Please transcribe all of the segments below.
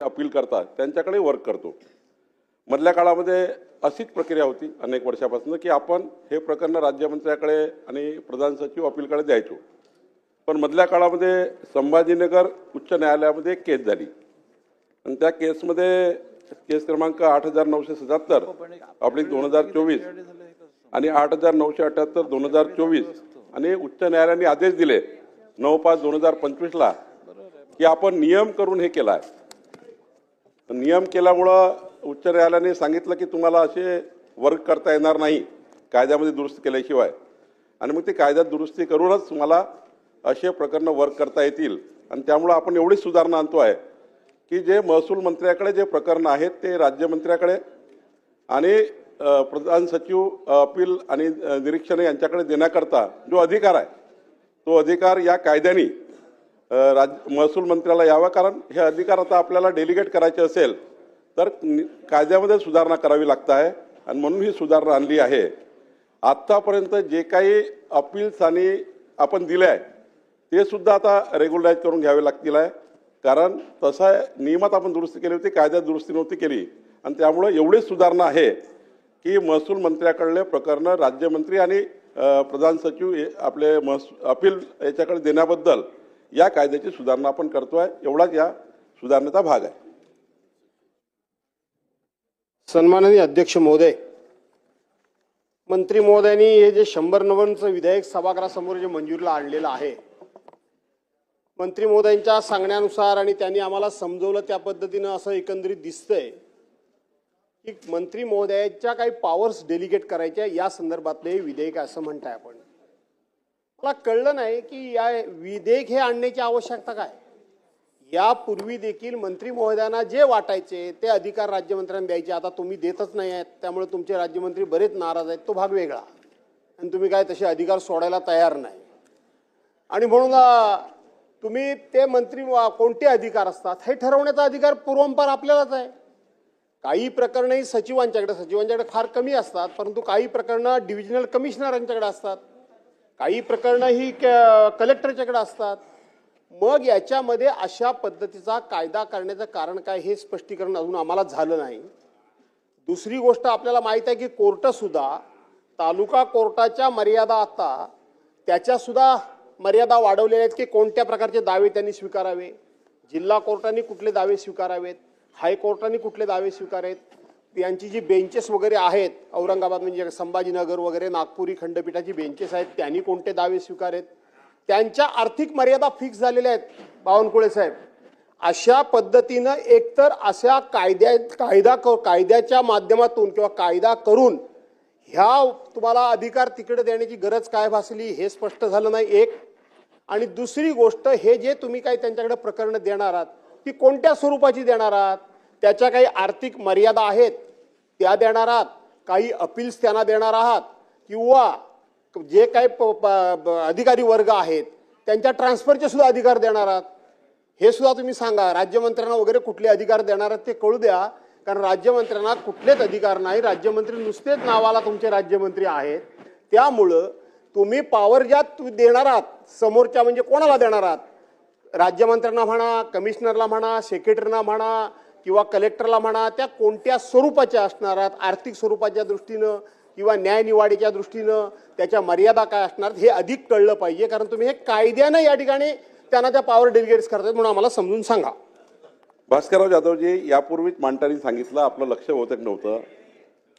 Appeal करतात त्यांच्याकडे work करतो। मधल्या काळामध्ये अशीच प्रक्रिया होती अनेक वर्षापासून की आपण हे प्रकरण राज्यमंत्र्याकडे आणि प्रधान सचिव अपीलकडे द्यायचो। पण मधल्या काळामध्ये संभाजीनगर उच्च न्यायालयामध्ये एक केस झाली आणि त्या केसमध्ये केस क्रमांक 8977 ऑब्लिक 2024 आणि 8978 2024 आणि उच्च न्यायालयाने आदेश दिले 9/5/2025 ला की आपण नियम करून हे केला आहे। नियम केल्यामुळे उच्च न्यायालयाने सांगितलं की तुम्हाला असे वर्क करता येणार नाही कायद्यामध्ये दुरुस्ती केल्याशिवाय, आणि मग ते कायद्यात दुरुस्ती करूनच तुम्हाला असे प्रकरण वर्क करता येतील। आणि त्यामुळे आपण एवढी सुधारणा आणतो आहे की जे महसूल मंत्र्याकडे जे प्रकरण आहेत ते राज्यमंत्र्याकडे आणि प्रधान सचिव अपील आणि निरीक्षण यांच्याकडे देण्याकरता जो अधिकार आहे तो अधिकार या कायद्याने महसूल मंत्र्याला यावा। कारण हे अधिकार आता आपल्याला डेलिगेट करायचे असेल तर कायद्यामध्ये सुधारणा करावी लागत आहे आणि म्हणून ही सुधारणा आणली आहे। आतापर्यंत जे काही अपील्स आणि आपण दिले आहे ते सुद्धा आता रेग्युलराइज करून घ्यावे लागतील आहे। कारण तसा नियमात आपण दुरुस्ती केली होती, कायद्यात दुरुस्ती नव्हती केली आणि त्यामुळे एवढी सुधारणा आहे की महसूल मंत्र्याकडले प्रकरण राज्यमंत्री आणि प्रधान सचिव आपले अपील याच्याकडे देण्याबद्दल या कायद्याची सुधारणा आपण करतोय। एवढाच या सुधारणेचा भाग आहे। सन्माननीय अध्यक्ष महोदय, मंत्री महोदयांनी हे जे 100-90चं विधेयक सभागृहासमोर जे मंजुरीला आणलेलं आहे, मंत्री महोदयांच्या सांगण्यानुसार आणि त्यांनी आम्हाला समजवलं त्या पद्धतीनं असं एकंदरीत दिसतंय की मंत्री महोदयांच्या काही पॉवर्स डेलिगेट करायच्या या संदर्भातले विधेयक असं म्हणताय आपण। मला कळलं नाही की या विधेयक हे आणण्याची आवश्यकता काय। यापूर्वी देखील मंत्री महोदयांना जे वाटायचे ते अधिकार राज्यमंत्र्यांना द्यायचे, आता तुम्ही देतच नाही आहेत त्यामुळे तुमचे राज्यमंत्री बरेच नाराज आहेत, तो भाग वेगळा। आणि तुम्ही काय तसे अधिकार सोडायला तयार नाही आणि म्हणून तुम्ही ते मंत्री कोणते अधिकार असतात हे ठरवण्याचा अधिकार पूर्वंपार आपल्यालाच आहे। काही प्रकरणही सचिवांच्याकडे फार कमी असतात, परंतु काही प्रकरणं डिव्हिजनल कमिशनरांच्याकडे असतात, काही प्रकरणं ही कलेक्टरच्याकडे असतात। मग याच्यामध्ये अशा पद्धतीचा कायदा करण्याचं कारण काय हे स्पष्टीकरण अजून आम्हाला झालं नाही। दुसरी गोष्ट आपल्याला माहित आहे की कोर्ट सुद्धा तालुका कोर्टाच्या मर्यादा आता त्याच्या सुद्धा मर्यादा वाढवलेल्या आहेत की कोणत्या प्रकारचे दावे त्यांनी स्वीकारावे, जिल्हा कोर्टाने कुठले दावे स्वीकारावेत, हायकोर्टाने कुठले दावे स्वीकारावेत, यांची जी बेंचेस वगैरे आहेत औरंगाबाद म्हणजे संभाजीनगर वगैरे नागपुरी खंडपीठाची बेंचेस आहेत त्यांनी कोणते दावे स्वीकारेत, त्यांच्या आर्थिक मर्यादा फिक्स झालेल्या आहेत। बावनकुळे साहेब, अशा पद्धतीनं एकतर अशा कायद्याच्या माध्यमातून किंवा कायदा करून ह्या तुम्हाला अधिकार तिकडे देण्याची गरज काय भासली हे स्पष्ट झालं नाही एक। आणि दुसरी गोष्ट, हे जे तुम्ही काही त्यांच्याकडे प्रकरण देणार आहात ती कोणत्या स्वरूपाची देणार आहात, त्याच्या काही आर्थिक मर्यादा आहेत त्या देणार आहात, काही अपील्स त्यांना देणार आहात किंवा जे काही अधिकारी वर्ग आहेत त्यांच्या ट्रान्सफरचे सुद्धा अधिकार देणार आहात हे सुद्धा तुम्ही सांगा। राज्यमंत्र्यांना वगैरे कुठले अधिकार देणार आहेत ते कळू द्या, कारण राज्यमंत्र्यांना कुठलेच अधिकार नाही, राज्यमंत्री नुसतेच नावाला तुमचे राज्यमंत्री आहेत। त्यामुळं तुम्ही पॉवर ज्या देणार आहात समोरच्या म्हणजे कोणाला देणार आहात, राज्यमंत्र्यांना म्हणा, कमिशनरला म्हणा, सेक्रेटरीना म्हणा किंवा कलेक्टरला म्हणा, त्या कोणत्या स्वरूपाच्या असणार आहेत, आर्थिक स्वरूपाच्या दृष्टीनं किंवा न्यायनिवाडीच्या दृष्टीनं त्याच्या मर्यादा काय असणार हे अधिक कळलं पाहिजे। कारण तुम्ही हे कायद्यानं या ठिकाणी त्यांना त्या पॉवर डेलिगेट्स करतात म्हणून आम्हाला समजून सांगा। भास्करराव जाधवजी, यापूर्वीच मांडताना सांगितलं, आपलं लक्ष बहुतेक नव्हतं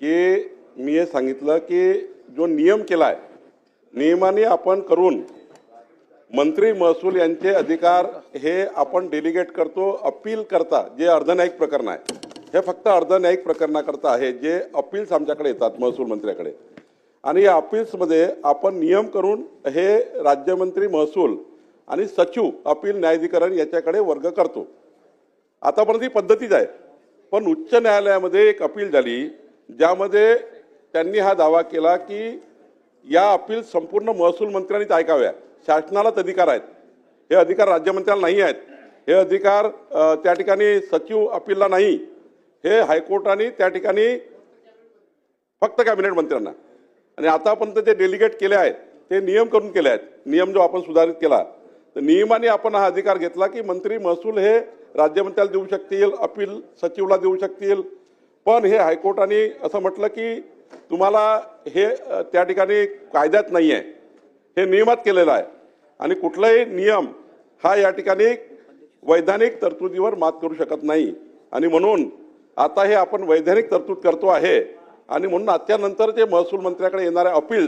की मी हे सांगितलं की जो नियम केला आहे नियमाने आपण करून मंत्री महसूल यांचे अधिकार हे आपण डेलिगेट करतो अपील करता। जे अर्धन्यायिक प्रकरण आहे हे फक्त अर्धन्यायिक प्रकरणाकरता आहे, जे अपील्स आमच्याकडे येतात महसूल मंत्र्याकडे, आणि या अपील्समध्ये आपण नियम करून हे राज्यमंत्री महसूल आणि सचिव अपील न्यायाधिकरण याच्याकडे वर्ग करतो। आतापर्यंत ही पद्धतीच आहे। पण उच्च न्यायालयामध्ये एक अपील झाली ज्यामध्ये त्यांनी हा दावा केला की या अपील संपूर्ण महसूल मंत्र्यांनीच ऐकाव्या, शासनालाच अधिकार आहेत, हे अधिकार राज्यमंत्र्याला नाही आहेत, हे अधिकार त्या ठिकाणी सचिव अपीलला नाही, हे हायकोर्टाने त्या ठिकाणी फक्त कॅबिनेट मंत्र्यांना। आणि आतापर्यंत जे डेलिगेट केले आहेत ते नियम करून केले आहेत। नियम जो आपण सुधारित केला तर नियमाने आपण हा अधिकार घेतला की मंत्री महसूल हे राज्यमंत्र्याला देऊ शकतील, अपील सचिवला देऊ शकतील. पण हे हायकोर्टाने असं म्हटलं की तुम्हाला हे त्या ठिकाणी कायद्यात नाही आहे, हे नियमात केलेलं आहे आणि कुठलाही नियम हा या ठिकाणी वैधानिक तरतुदीवर मात करू शकत नाही. आणि म्हणून आता हे आपण वैधानिक तरतूद करतो आहे आणि म्हणून त्यानंतर जे महसूल मंत्र्याकडे येणारे अपील,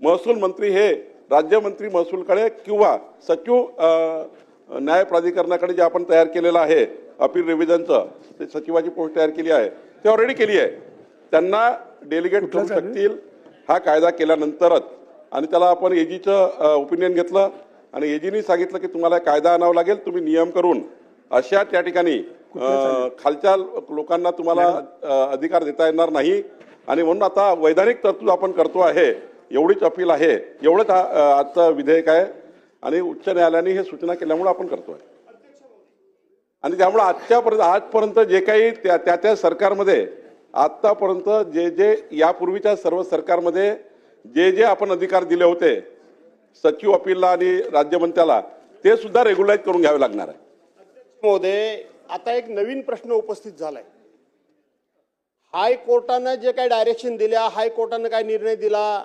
महसूल मंत्री हे राज्यमंत्री महसूलकडे किंवा सचिव न्याय प्राधिकरणाकडे जे आपण तयार केलेलं आहे अपील रिव्हिजनचं, ते सचिवाची पोस्ट तयार केली आहे, ते ऑलरेडी केली आहे. त्यांना डेलिगेट करू शकतील हा कायदा केल्यानंतरच. आणि त्याला आपण एजीचं ओपिनियन घेतलं आणि एजीनी सांगितलं की तुम्हाला कायदा आणावा लागेल, तुम्ही नियम करून अशा त्या ठिकाणी खालच्या लोकांना तुम्हाला अधिकार देता येणार नाही. आणि म्हणून आता वैधानिक तरतूद आपण करतो आहे, एवढीच अपील आहे, एवढंच आजचं विधेयक आहे आणि उच्च न्यायालयाने हे सूचना केल्यामुळे आपण करतोय. आणि त्यामुळे आजपर्यंत जे काही त्या सरकारमध्ये आतापर्यंत जे यापूर्वीच्या सर्व सरकारमध्ये जे आपण अधिकार दिले होते सचिव अपीलला आणि राज्यमंत्र्याला, ते सुद्धा रेग्युलाइज करून घ्यावे लागणार आहे. महोदय, आता एक नवीन प्रश्न उपस्थित झालाय. हायकोर्टानं जे काही डायरेक्शन दिल्या, हायकोर्टानं काय निर्णय दिला,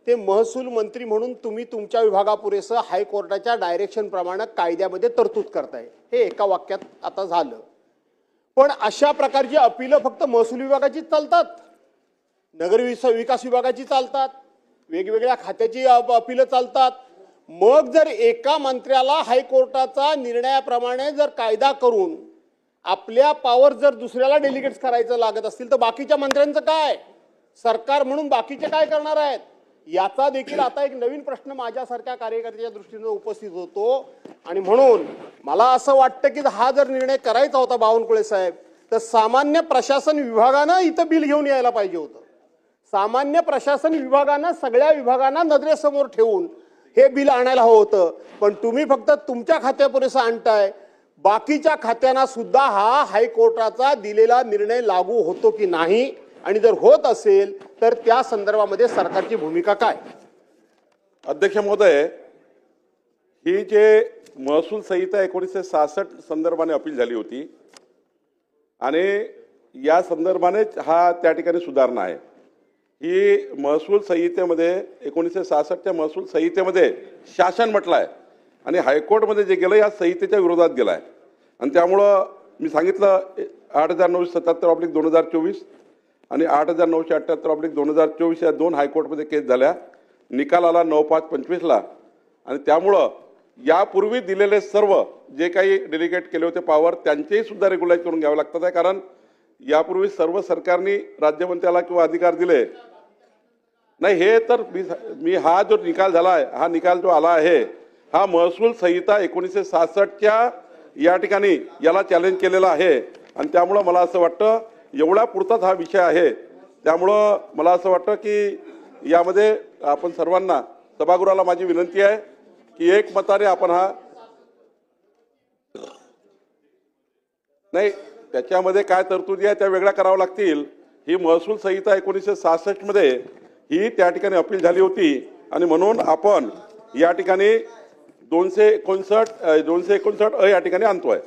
ते महसूल मंत्री म्हणून तुम्ही तुमच्या विभागापुरेसं हायकोर्टाच्या डायरेक्शन प्रमाणे कायद्यामध्ये तरतूद करताय. हे एका वाक्यात आता झालं. पण अशा प्रकारची अपीलं फक्त महसूल विभागाची चालतात, नगर विकास विभागाची चालतात, वेगवेगळ्या खात्याची अपीलं चालतात. मग जर एका मंत्र्याला हायकोर्टाचा निर्णयाप्रमाणे जर कायदा करून आपल्या पॉवर जर दुसऱ्याला डेलिगेट्स करायचं लागत असतील तर बाकीच्या मंत्र्यांचं काय? सरकार म्हणून बाकीचे काय करणार आहेत? याचा देखील आता एक नवीन प्रश्न माझ्यासारख्या कार्यकर्त्याच्या दृष्टीने उपस्थित होतो. आणि म्हणून मला असं वाटतं की हा जर निर्णय करायचा होता बावनकुळे साहेब, तर सामान्य प्रशासन विभागानं इथं बिल घेऊन यायला पाहिजे होतं. सामान्य प्रशासन विभागानं सगळ्या विभागांना नजरेसमोर ठेवून हे बिल आणायला हवं होतं. पण तुम्ही फक्त तुमच्या खात्यापुरेसं आणताय, बाकीच्या खात्यांना सुद्धा हा हायकोर्टाचा दिलेला निर्णय लागू होतो की नाही, आणि जर होत असेल तर त्या संदर्भामध्ये सरकारची भूमिका काय? अध्यक्ष महोदय, ही जे महसूल संहिता 1966 संदर्भाने अपील झाली होती आणि या संदर्भाने हा त्या ठिकाणी सुधारणा आहे. ही महसूल संहितेमध्ये 1966च्या महसूल संहितेमध्ये शासन म्हटलं आहे आणि हायकोर्टमध्ये जे गेलं या संहितेच्या विरोधात गेलं आहे. आणि त्यामुळं मी सांगितलं 8977/2024 आणि 8978/2024 या दोन हायकोर्टमध्ये केस झाल्या. निकाल आला 9/5/25ला. आणि त्यामुळं यापूर्वी दिलेले सर्व जे काही डेलिगेट केले होते पॉवर त्यांचेही सुद्धा रेग्युलाइज करून घ्यावे लागतात आहे. कारण यापूर्वी सर्व सरकारने राज्यमंत्र्याला किंवा अधिकार दिले नाही. हे तर मी हा जो निकाल झाला आहे, हा निकाल जो आला आहे हा महसूल संहिता 1966च्या या ठिकाणी याला चॅलेंज केलेला आहे. आणि त्यामुळं मला असं वाटतं एवढा पुरताच हा विषय आहे. त्यामुळं मला असं वाटतं की यामध्ये आपण सर्वांना, सभागृहाला माझी विनंती आहे की एकमताने आपण हा नाही, त्याच्यामध्ये काय तरतुदी आहे त्या वेगळ्या कराव्या लागतील. ही महसूल संहिता 1966 मध्ये ही त्या ठिकाणी अपील झाली होती आणि म्हणून आपण या ठिकाणी 259 या ठिकाणी आणतोय.